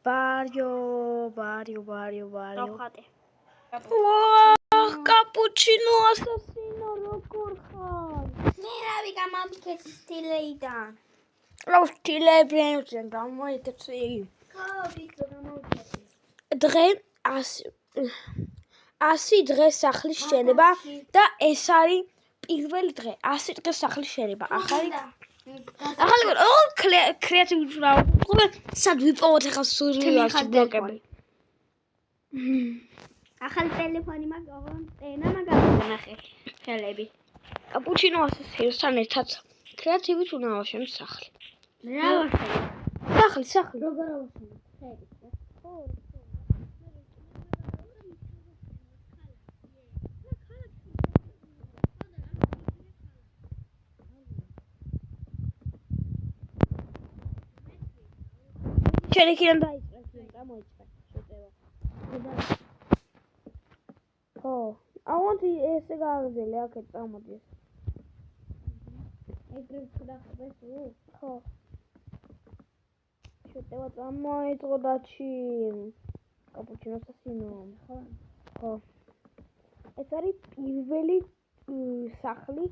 ბარიო. როხატე. კაპუჩინო ასასინო როგორ ხარ? ნერავი გამომიქეთ სტილეიდან. სტილეებიდან გამოიქცი. ვიქტორ გამომიქეთ. დღე 100 დღეს სახლის შენება და ეს არის პირველი დღე. 100 დღეს სახლის შენება. ახალი კრეატიული პროგრამა. სად ვიპოვოთ ახლა სურვილს ბლოკები. ახალი ტელეფონი მაქვს, ენა მაგალითად ხელები. კაპუჩინო ასასინოსთან ერთად კრეატივით უნდა ავაშენო სახლი. რა ვაშენო? სახლი. როგორ ავაშენო? ხელი. შენ იქიდან დაიწყე, გამოიწყე შეტევა. ხო, ავონტი ესე გააგრძელე აქეთ წამოდი. ეგრე ვცდახებს ხო. შეტევა წამოიწყო დაჩი. კაპუჩინოს ასინო. ხო. ეს არის პირველი სახლი,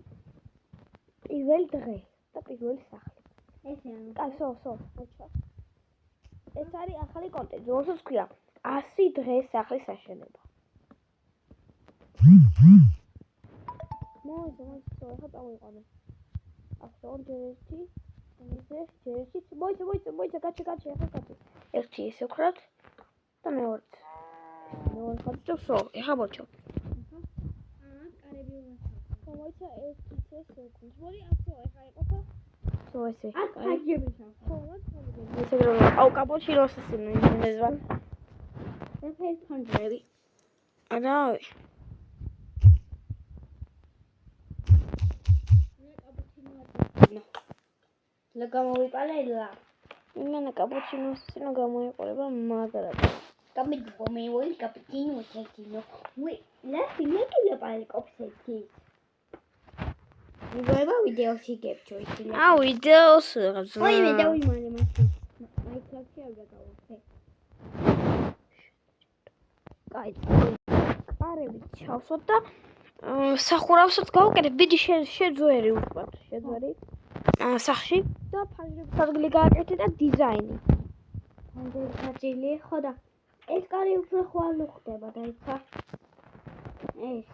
პირველი დღე და პირველი სახლი. ესე ანუ. კაცო, მოჩა. ეს არის ახალი კონტენტი, რომელსაც ქვია 100 დღეს სახლის აშენება. მოიწყო, ახლა წავიყვანე. ახლა ჯერეთი, მოიცა, კაჩი, ახლა კაჩი. ერთი ესე ვქრათ და მეორე ხაზი ვსო, ახლა მოჩო. კარები მოიცა ერთი ესე ვქრათ. მოდი ახლა იყოფა. ესე. კარგები აუ კაპუჩინოს ასინო ინდონეზია. ეს ფონდები. არავი. ლაგამოვიპალელა. იმენა კაპუჩინოს ასინო გამოიყურება მაგრად. Capito come vuoi cappuccino cecchino. Vuoi la fine che le palle copsetti. Voleva video si capture. ვიდეოს Poi vedevo il male ma sì. Ma il classico è da cose. კაი, კარები ჩავსვათ და სახურავსაც გავუკეთებ. დიდი შეძვერი უშვათ, შეძვერი. სახში და ფანჯრების ადგილი გააკეთე და დიზაინი. ფანჯრების ადგილი ხოდა. ეს კარი უფრო ხვალ ხდება და ისა. ეს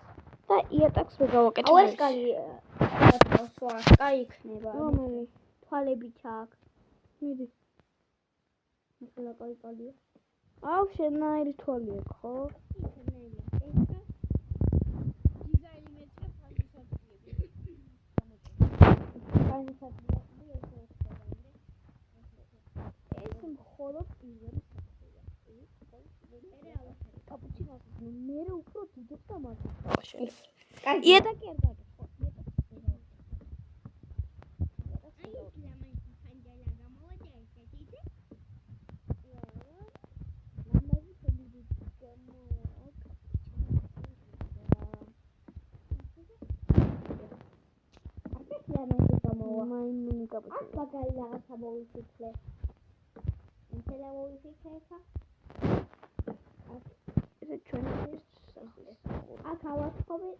და იატაკს ვეგავაკეთე. აუ ეს კარი სხვა კაი იქნება. რომელი? თვალები ჩაქვს. მიდი. ახლა კაი. აუ შენაირი თვალი აქვს, ხო? დიზაინი მეცე ფანჯრის ადგილები. ფანჯრის ადგილები ეს მხოლოდ პირველი სახლია. კაპუჩინოს მე უფრო დიდებს და მაგას დავაშენე. იატაკი არ გაკეთე. მაიმუნი კაპუჩინო. ბაგალი რაღაცა მოვიფიქრე. 엔თელა მოვიფიქრე ხა? ესე ჩვენი სახლი. აქ ავაწყობე.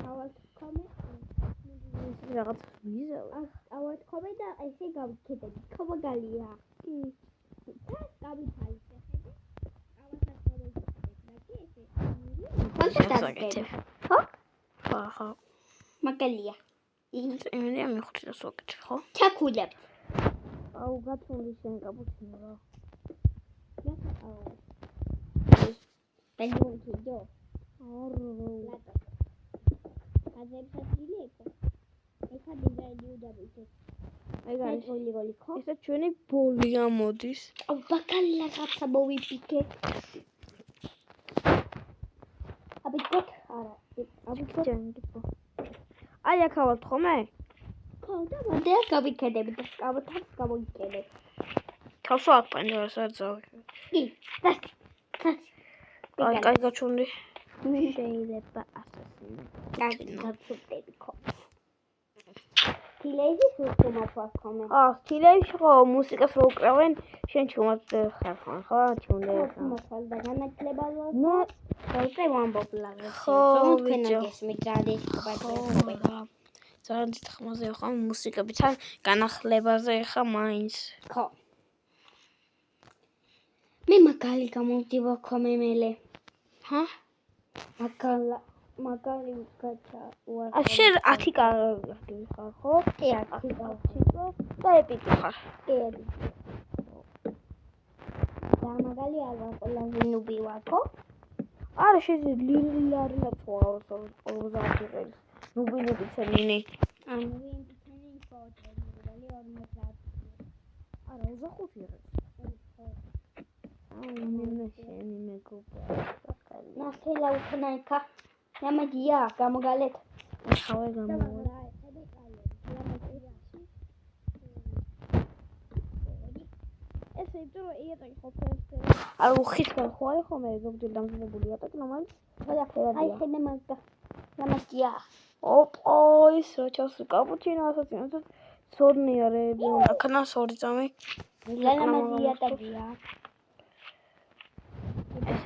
ავაწყობე. რაღაც ვიზავ. აქ ავაწყობე და ესე გავიქეთები. ქობაგალია. კი. და გავიფალი შეხედე. ავასაც მოვიფიქრე და კი ესე. კონსერტაკეთებ. ხო? ხო. მაგალია. იმედია მიხუთი და სვაკეთებ, ხო? ჩაქულებ. აუ გაწუნდი შენ კაპუჩინო რა. აუ. პენდუნტიო. არო. ლატო. აზერბაიჯანში იყო. ეხა დიზაინი უდაბითო. ეგ არის გოლი ხო? ესე ჩვენი ბოლი ამოდის. აუ ბაკალი რაღაცა მოვიფიქრე. აბიკოთ არა. აბიკოთ ჯანგიფო. აი აქ ავალთ ხომე? ხო და მოდია გავიქედები და კაბათაც გავიქედებ. თავსო აქ პანჯერას არ წავიქე. კი. კაი გაჩუნდი. შეიძლება ასასინო. კარგი გაწუხდები ხო. თილეიზი სულთუმად ვაქომე. თილეში ხო მუსიკას რო უკრავენ, შენ ჩუმად ხარ ხო? ჩუმდე. თუმად და განათლება ნუ ხალხი ვამბობ ხო, თქვენ გესმით ძალიან ხდება. ძალიან დიდ ხმაზე ხარ მუსიკები თან განახლებაზე ხარ მაინც. ხო. მე მაგალი გამოვდივარ კომემელე. ჰა? მაგალი უკაცა უარ. შენ 10 კარგი ხარ ხო? 10 და ეპიკი ხარ. და მაგალი არ ვარ ყველაზე ნუბი ვარ ხო? არა შეიძლება ლილარი ნაცვალოს 30 წელი. ნუბინები ცენინი. ანუ ვინდიცენი ფოტო მაგალი 50. არა 25 არის. მე შენი მეგობარი. ნახელა უკნაიკა. ნამადია გამოგალეთ. ხავე გამოვიდა. ესე იმიტომ რომ იატაკი ხო ფერფერი. არა უხისგან ხო არის ხომ მე ზოგჯერ დამზადებული იატაკი რომელიც აი ხედე მაგა. ნამადია. ოპო ის რა ჩავს კაპუჩინო ასოციაციო სორნიარები უნდა ქნას 2 წამი. ნამადია ტაგია.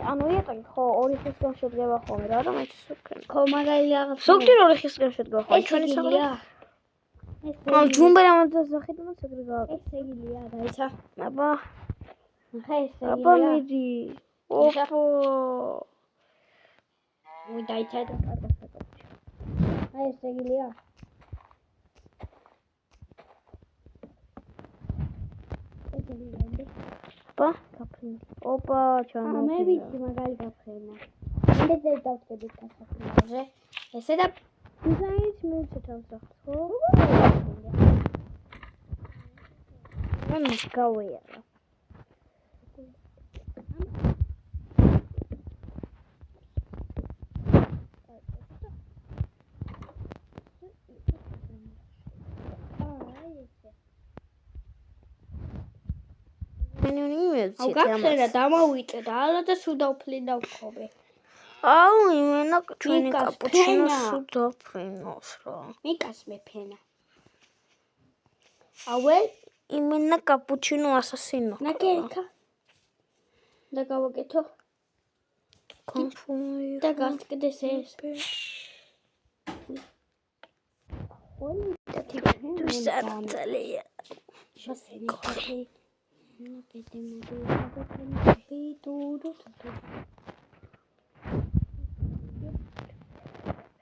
ანუ იატაკი ხო 2 ხისგან შედგება ხოლმე რა და მეც ვქენ. ხო მაგალი რაღაც. ზოგჯერ 2 ხისგან შედგება ხოლმე ჩვენი საგილია. ჯუმბერ ამაძას ახიდმოთ ეგრე გააკეთე. ეს ეგილია დაიცა. აბა ხა ეს აბა მიდი. ოპო მოი დაიცა და კარგად საკუთი. აი ეს ეგილია. ეს ეგილია. ოპა გაფრინდი. ოპა ჩანა. მე ვიცი მაგალი გაფრენა. მე დავწევი გასაფრინდაზე. ესე და დიზაინს მივცეთავს ხო? მან გავიარა. აუ გახსენა დამოვიტყდა ალა და სულ დავფლინდა ვქობე. აუ იმენა ჩვენი კაპუჩინო სულ დაფრინოს რა. მიკას მეფენა. აუე იმენა კაპუჩინო ასასინო. ნაკერკა. და გავაკეთო. კონფუი. და გასკდეს ეს. ой და თუსარწალია. შასენი ხე. ნუ პეტე მოდი პიტურო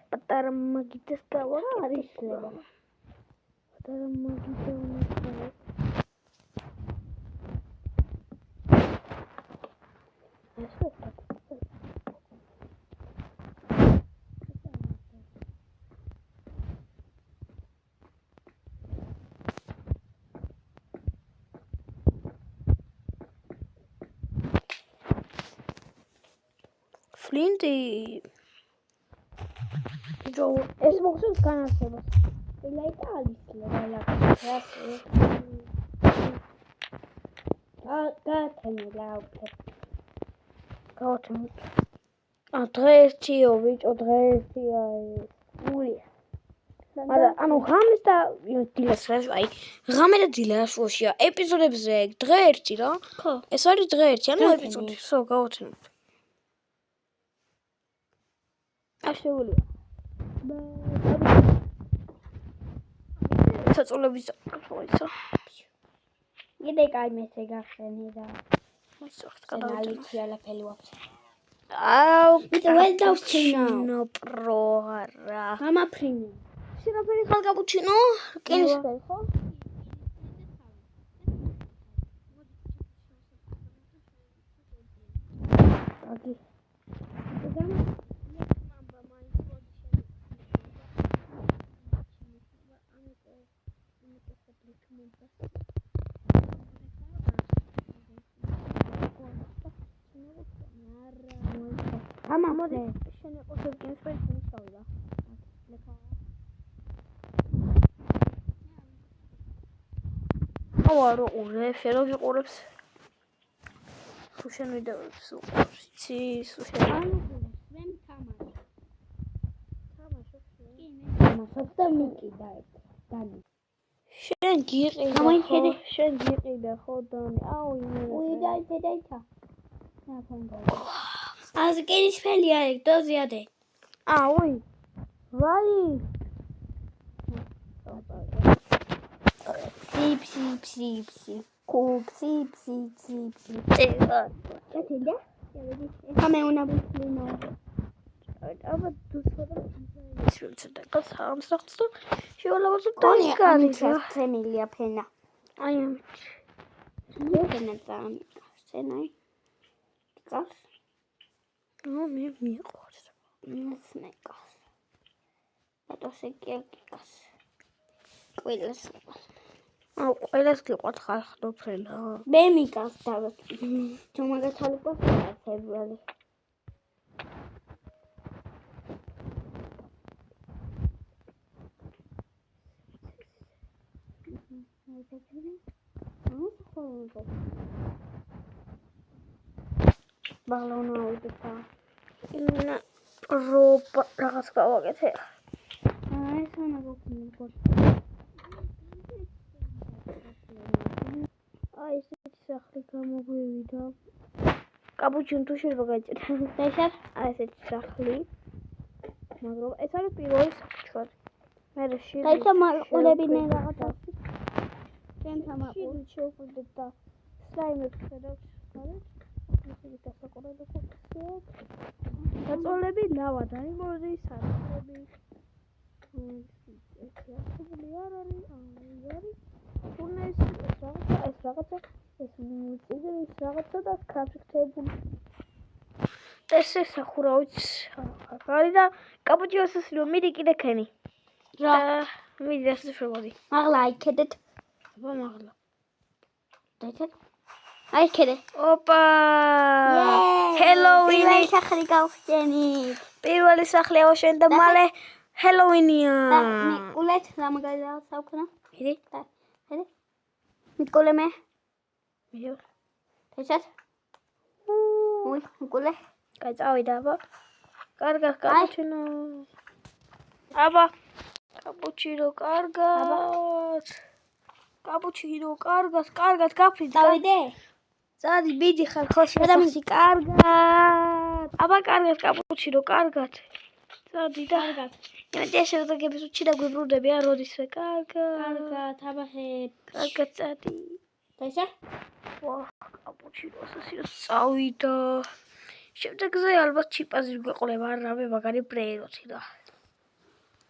პატარა მაგიტეს გავა არის ლება. პატარა მაგიტე უნდა ფლინტი ჯო ეს მოგზაურს განარჩევას ელაიტა არის ლება გათენილა უკვე გავთმოთ დღეერთიო ბიჭო დღეერთია ეს გულია არა ანუ ღამეს და დილას რა აი ღამე და დილას შუაშია ეპიზოდებზე დღეერთი რა ხო ეს არის დღეერთი ანუ ეპიზოდი ხო გავთმოთ შეგვიძლია საწოლების ხოიცო იდე კაი მეცე გახსენე და მოსწორს გადავიდე ალაფელი ვაფს აუ ვიდე დავჩინო პრო არა გამაფრინე სინაფერი ხალ კაპუჩინო კენისფერი ხო აგი ამამოდე შენ ყოს კენისფერი შევიდა აუარო ურე შენ რო გიყურებს თუ შენ ვიდეოებს უყურებს იცი სუშენ მე თამაშობ და მიკი და დანი შენ გიყიდა გამოიხედე. შენ გიყიდა ხო დონე აუ დაიცა. Az gelis feli arek do ziyade. აუი ვაი Psi. Cook, psi. Entendeu? Come una bustina. აბა დუსხოდა ის ვიცოდა კაც ამსახს და შევალავაზე Coni დაიკარიდა Emilia pena. აი Pena zam. Senai. Gas. ნუ მე მიყვარს Smekas. Bato se gas. Quelas. აუ ყველას გიყვართ ხალხო ფრენა მე მიგავს დავთ. თუ მაგას ალუყავს ფებრუარი. ბალონა უდეთა. ინა რობა რაღაც გავაკეთე ეს ანა გქონდა. აი ესეთი სახლი გამოგვივიდა კაპუჩინო თუ შეიძლება გაიჭირა ესა აი ესეთი სახლი მაგრამ ეს არის პირველი სახლი ჩვენ მე რაში დაიცა მაყურები მე რაღაცა ჩვენ თამაყური შევხვდით და სლაიმებს ხედავთ გარეთ ისეთი დასაყურებელი ფუნქცია დაწოლები ლავა დაიმორდის სახლები ეს არ არის ეს რაღაცა და კაფექთებული ეს სახურავიც არის და კაპუჩინოს ისრო მიდი კიდე ქენი რა მიდი ასე შევოდი მაღლა აიქედეთ აბა მაღლა დაიცა აიქედე ოპა ჰელოუინი სახლი გავხსენით პირველი სახლი ავაშენ და მალე ჰელოუინია მიკულეთ რა მაგალითად საუქნა მიდი მიკულე მე მიდი დაიცა უი მიკულე გაიწავიდა აბა კარგად კაპუჩინო აბა კაპუჩინო კარგად გაფრინდი დავიდე წადი მიდი ხარ ხოში ადამიანი კარგად აბა კარგად კაპუჩინო კარგად წადი და კარგად იმედი შედეგების უჩი და გვიბრუნდები არ როდისვე კარგად აბახე კარგად წადი დაიცა ვა კაპუჩინოს ასეც წავიდა შემდეგზე ალბათ ჩიპაზი გვეყოლება არავე მაგარი პრეიროთი და